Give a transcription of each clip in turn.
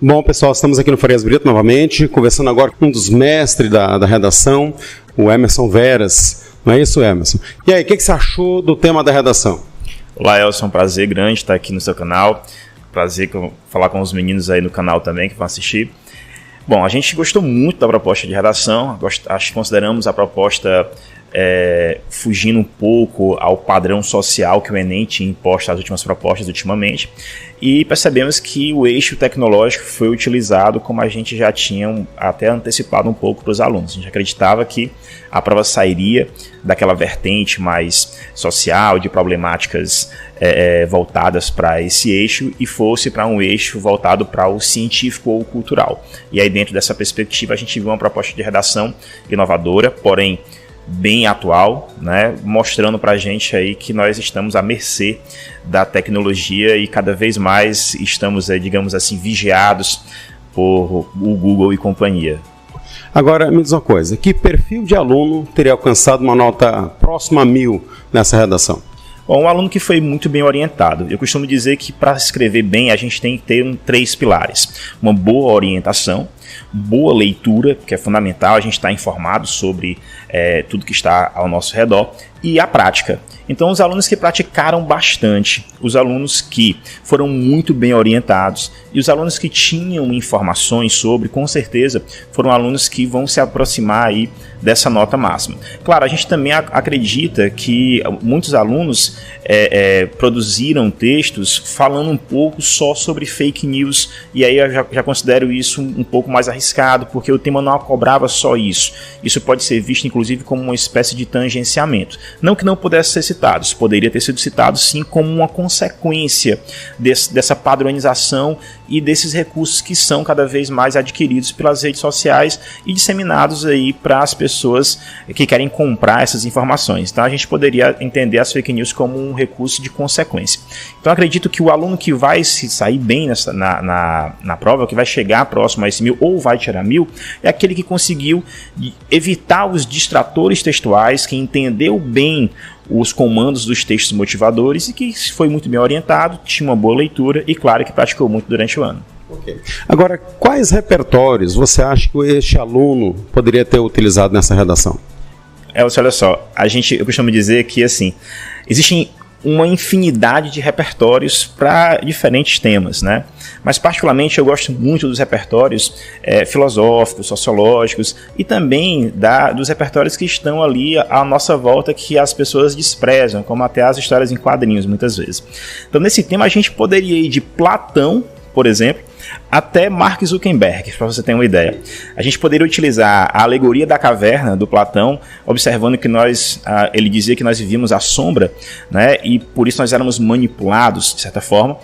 Bom, pessoal, estamos aqui no Farias Brito novamente, conversando agora com um dos mestres da redação, o Emerson Veras. Não é isso, Emerson? E aí, o que você achou do tema da redação? Olá, Elson, prazer grande estar aqui no seu canal. Prazer falar com os meninos aí no canal também que vão assistir. Bom, a gente gostou muito da proposta de redação, acho que consideramos a proposta fugindo um pouco ao padrão social que o Enem tinha imposto às últimas propostas ultimamente, e percebemos que o eixo tecnológico foi utilizado como a gente já tinha até antecipado um pouco para os alunos. A gente acreditava que a prova sairia daquela vertente mais social, de problemáticas voltadas para esse eixo, e fosse para um eixo voltado para o científico ou cultural. E aí, dentro dessa perspectiva, a gente viu uma proposta de redação inovadora, porém bem atual, né, mostrando para a gente aí que nós estamos à mercê da tecnologia e cada vez mais estamos, digamos assim, vigiados por o Google e companhia. Agora, me diz uma coisa, que perfil de aluno teria alcançado uma nota próxima a 1000 nessa redação? Bom, um aluno que foi muito bem orientado. Eu costumo dizer que para escrever bem a gente tem que ter 3 pilares. Uma boa orientação, boa leitura, que é fundamental, a gente está informado sobre tudo que está ao nosso redor, e a prática. Então, os alunos que praticaram bastante, os alunos que foram muito bem orientados e os alunos que tinham informações sobre, com certeza, foram alunos que vão se aproximar aí dessa nota máxima. Claro, a gente também acredita que muitos alunos produziram textos falando um pouco só sobre fake news, e aí eu já considero isso um pouco mais arriscado, porque o tema não cobrava só isso. Isso pode ser visto, inclusive, como uma espécie de tangenciamento. Não que não pudesse ser citado, isso poderia ter sido citado sim como uma consequência dessa padronização e desses recursos que são cada vez mais adquiridos pelas redes sociais e disseminados aí para as pessoas que querem comprar essas informações. Então a gente poderia entender as fake news como um recurso de consequência. Então acredito que o aluno que vai se sair bem na prova, que vai chegar próximo a esse 1000 ou vai tirar 1000, é aquele que conseguiu evitar os distratores textuais, que entendeu bem os comandos dos textos motivadores e que foi muito bem orientado, tinha uma boa leitura e, claro, que praticou muito durante o ano. Okay. Agora, quais repertórios você acha que este aluno poderia ter utilizado nessa redação? Olha só, eu costumo dizer que assim, existem uma infinidade de repertórios para diferentes temas, né? Mas particularmente eu gosto muito dos repertórios filosóficos, sociológicos e também dos repertórios que estão ali à nossa volta, que as pessoas desprezam, como até as histórias em quadrinhos muitas vezes. Então nesse tema a gente poderia ir de Platão, por exemplo, até Mark Zuckerberg, para você ter uma ideia. A gente poderia utilizar a alegoria da caverna do Platão, observando que ele dizia que nós vivíamos à sombra, né, e por isso nós éramos manipulados, de certa forma,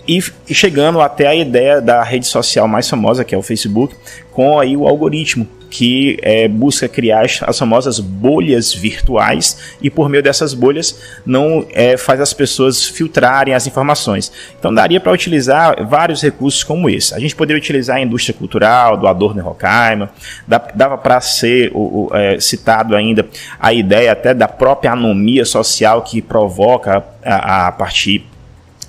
e chegando até a ideia da rede social mais famosa, que é o Facebook, com aí o algoritmo, que busca criar as famosas bolhas virtuais e por meio dessas bolhas não faz as pessoas filtrarem as informações. Então daria para utilizar vários recursos como esse. A gente poderia utilizar a indústria cultural do Adorno e Horkheimer, dava para ser citado ainda a ideia até da própria anomia social que provoca a partir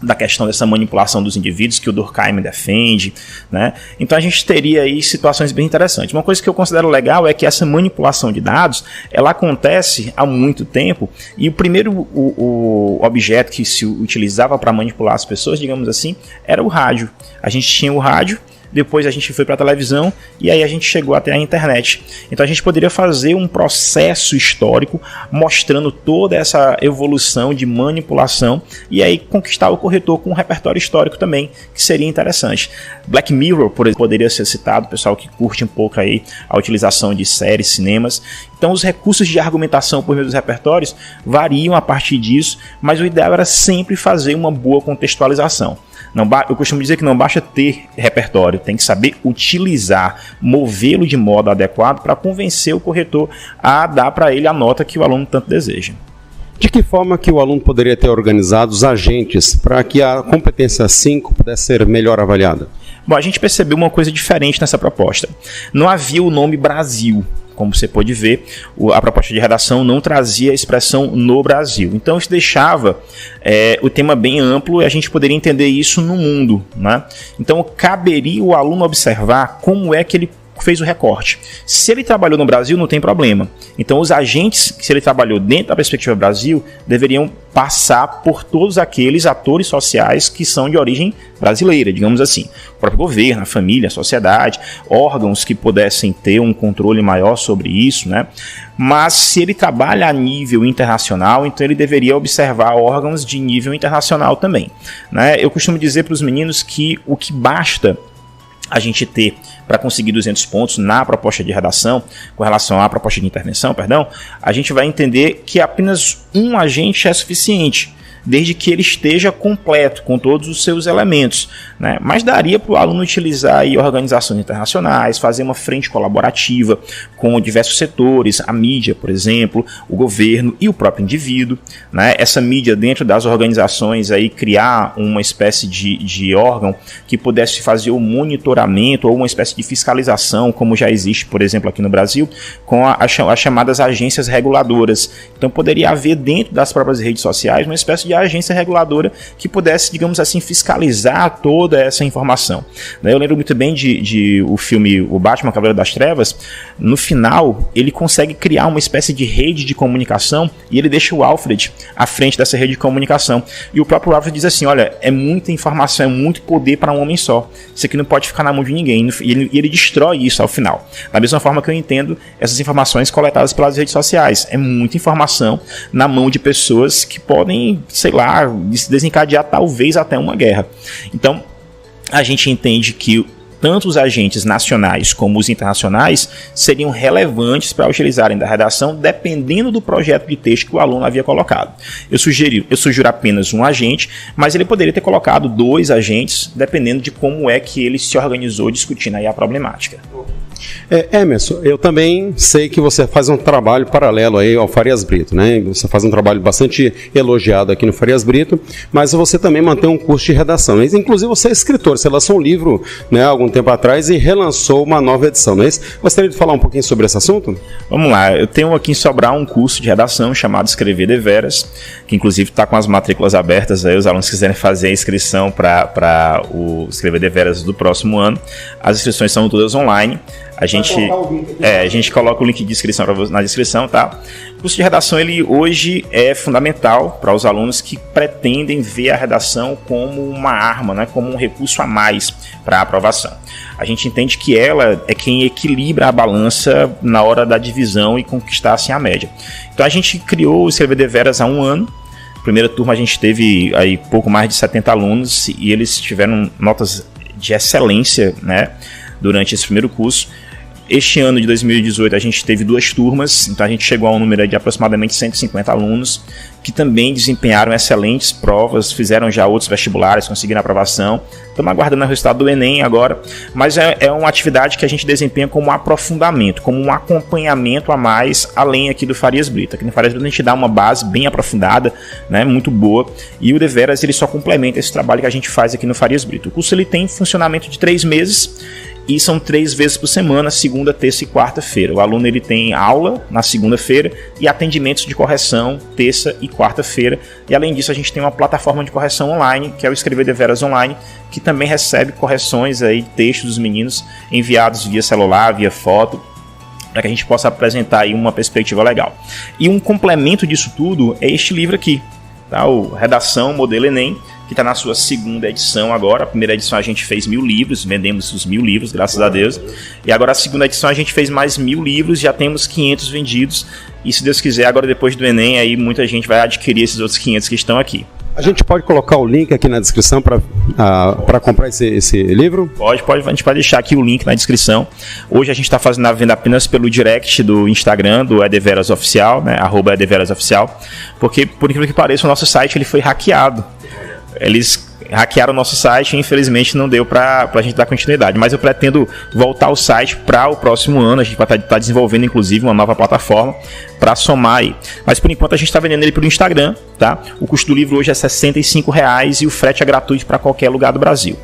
da questão dessa manipulação dos indivíduos que o Durkheim defende, né? Então a gente teria aí situações bem interessantes. Uma coisa que eu considero legal é que essa manipulação de dados, ela acontece há muito tempo, e o primeiro o objeto que se utilizava para manipular as pessoas, digamos assim, era o rádio. A gente tinha o rádio, depois a gente foi para a televisão e aí a gente chegou até a internet. Então a gente poderia fazer um processo histórico mostrando toda essa evolução de manipulação e aí conquistar o corretor com um repertório histórico também, que seria interessante. Black Mirror, por exemplo, poderia ser citado, pessoal que curte um pouco aí a utilização de séries, cinemas. Então os recursos de argumentação por meio dos repertórios variam a partir disso, mas o ideal era sempre fazer uma boa contextualização. Eu costumo dizer que não basta ter repertório, tem que saber utilizar, movê-lo de modo adequado para convencer o corretor a dar para ele a nota que o aluno tanto deseja. De que forma que o aluno poderia ter organizado os agentes para que a competência 5 pudesse ser melhor avaliada? Bom, a gente percebeu uma coisa diferente nessa proposta. Não havia o nome Brasil. como você pode ver, a proposta de redação não trazia a expressão no Brasil. Então isso deixava o tema bem amplo e a gente poderia entender isso no mundo, né? Então caberia o aluno observar como é que ele fez o recorte. Se ele trabalhou no Brasil, não tem problema. Então os agentes, se ele trabalhou dentro da perspectiva Brasil, deveriam passar por todos aqueles atores sociais que são de origem brasileira, digamos assim. O próprio governo, a família, a sociedade, órgãos que pudessem ter um controle maior sobre isso, né? Mas se ele trabalha a nível internacional, então ele deveria observar órgãos de nível internacional também, né? Eu costumo dizer para os meninos que o que basta a gente ter para conseguir 200 pontos na proposta de redação, com relação à proposta de intervenção, a gente vai entender que apenas um agente é suficiente, desde que ele esteja completo, com todos os seus elementos, né? Mas daria para o aluno utilizar aí organizações internacionais, fazer uma frente colaborativa com diversos setores, a mídia, por exemplo, o governo e o próprio indivíduo, né? Essa mídia dentro das organizações, aí, criar uma espécie de órgão que pudesse fazer o monitoramento ou uma espécie de fiscalização, como já existe, por exemplo, aqui no Brasil, com as chamadas agências reguladoras. Então poderia haver dentro das próprias redes sociais uma espécie de agência reguladora que pudesse, digamos assim, fiscalizar toda essa informação. Eu lembro muito bem de o filme O Batman, Cavaleiro das Trevas. No final, ele consegue criar uma espécie de rede de comunicação e ele deixa o Alfred à frente dessa rede de comunicação. E o próprio Alfred diz assim, olha, é muita informação, é muito poder para um homem só. Isso aqui não pode ficar na mão de ninguém. E ele destrói isso ao final. Da mesma forma que eu entendo essas informações coletadas pelas redes sociais. É muita informação na mão de pessoas que podem, sei lá, desencadear talvez até uma guerra. Então, a gente entende que tanto os agentes nacionais como os internacionais seriam relevantes para utilizarem da redação, dependendo do projeto de texto que o aluno havia colocado. Eu sugiro apenas um agente, mas ele poderia ter colocado 2 agentes, dependendo de como é que ele se organizou discutindo aí a problemática. Emerson, eu também sei que você faz um trabalho paralelo aí ao Farias Brito, né? Você faz um trabalho bastante elogiado aqui no Farias Brito, mas você também mantém um curso de redação, né? Inclusive você é escritor, você lançou um livro, né, há algum tempo atrás e relançou uma nova edição, não é isso? Gostaria de falar um pouquinho sobre esse assunto? Vamos lá, eu tenho aqui em Sobral um curso de redação chamado Escrever Deveras, que inclusive está com as matrículas abertas aí, os alunos quiserem fazer a inscrição para o Escrever Deveras do próximo ano. As inscrições são todas online. A gente coloca o link de inscrição na descrição, tá? O curso de redação, ele hoje é fundamental para os alunos que pretendem ver a redação como uma arma, né? Como um recurso a mais para a aprovação. A gente entende que ela é quem equilibra a balança na hora da divisão e conquistar assim a média. Então a gente criou o Escrever Deveras há 1 ano. Primeira turma a gente teve aí pouco mais de 70 alunos e eles tiveram notas de excelência, né, durante esse primeiro curso. Este ano de 2018 a gente teve 2 turmas, então a gente chegou a um número de aproximadamente 150 alunos que também desempenharam excelentes provas, fizeram já outros vestibulares, conseguiram aprovação. Estamos aguardando o resultado do Enem agora, mas é uma atividade que a gente desempenha como um aprofundamento, como um acompanhamento a mais além aqui do Farias Brito. Aqui no Farias Brito a gente dá uma base bem aprofundada, né, muito boa, e o Deveras ele só complementa esse trabalho que a gente faz aqui no Farias Brito. O curso ele tem funcionamento de 3 meses, e são 3 vezes por semana, segunda, terça e quarta-feira. O aluno ele tem aula na segunda-feira e atendimentos de correção terça e quarta-feira. E além disso a gente tem uma plataforma de correção online, que é o Escrever Deveras Online, que também recebe correções aí, textos dos meninos enviados via celular, via foto, para que a gente possa apresentar aí uma perspectiva legal. E um complemento disso tudo é este livro aqui, tá? O Redação Modelo Enem, que está na sua 2ª edição agora. A primeira edição a gente fez 1000 livros, vendemos os 1000 livros, graças a Deus. E agora a 2ª edição a gente fez mais 1000 livros, já temos 500 vendidos. E se Deus quiser, agora depois do Enem, aí muita gente vai adquirir esses outros 500 que estão aqui. A gente pode colocar o link aqui na descrição para comprar esse livro? Pode, a gente pode deixar aqui o link na descrição. Hoje a gente está fazendo a venda apenas pelo direct do Instagram, do Edeveras Oficial, né, @Edeveras Oficial, porque, por incrível que pareça, o nosso site ele foi hackeado. Eles hackearam o nosso site e infelizmente não deu para a gente dar continuidade. Mas eu pretendo voltar o site para o próximo ano. A gente vai estar desenvolvendo, inclusive, uma nova plataforma para somar aí. Mas por enquanto a gente está vendendo ele pelo Instagram, tá? O custo do livro hoje é R$ 65,00 e o frete é gratuito para qualquer lugar do Brasil,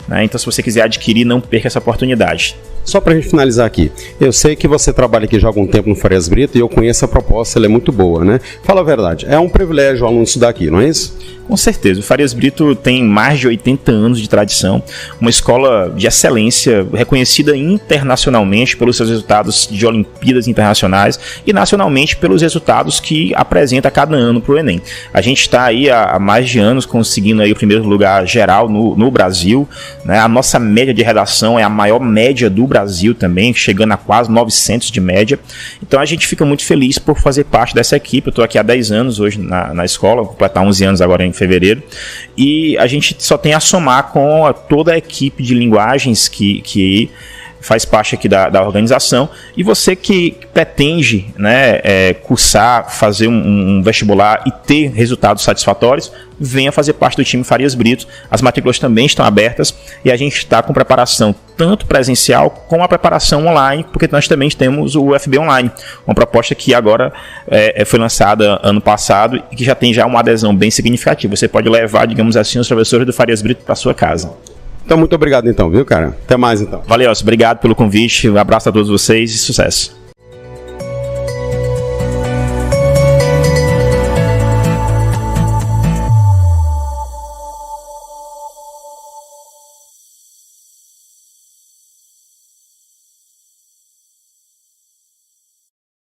né? Então, se você quiser adquirir, não perca essa oportunidade. Só para a gente finalizar aqui, eu sei que você trabalha aqui já há algum tempo no Farias Brito e eu conheço a proposta, ela é muito boa, né? Fala a verdade, é um privilégio o aluno estudar aqui, não é isso? Com certeza, o Farias Brito tem mais de 80 anos de tradição, uma escola de excelência, reconhecida internacionalmente pelos seus resultados de Olimpíadas internacionais e nacionalmente pelos resultados que apresenta cada ano para o Enem. A gente está aí há mais de anos conseguindo aí o primeiro lugar geral no Brasil, né? A nossa média de redação é a maior média do Brasil também, chegando a quase 900 de média. Então a gente fica muito feliz por fazer parte dessa equipe. Eu estou aqui há 10 anos hoje na escola, vou completar 11 anos agora em fevereiro, e a gente só tem a somar com toda a equipe de linguagens que faz parte aqui da organização. E você que pretende, né, cursar, fazer um vestibular e ter resultados satisfatórios, venha fazer parte do time Farias Brito. As matrículas também estão abertas e a gente está com preparação tanto presencial como a preparação online, porque nós também temos o UFB Online, uma proposta que agora foi lançada ano passado e que já tem uma adesão bem significativa. Você pode levar, digamos assim, os professores do Farias Brito para sua casa. Então, muito obrigado então, viu, cara? Até mais então. Valeu, obrigado pelo convite, um abraço a todos vocês e sucesso.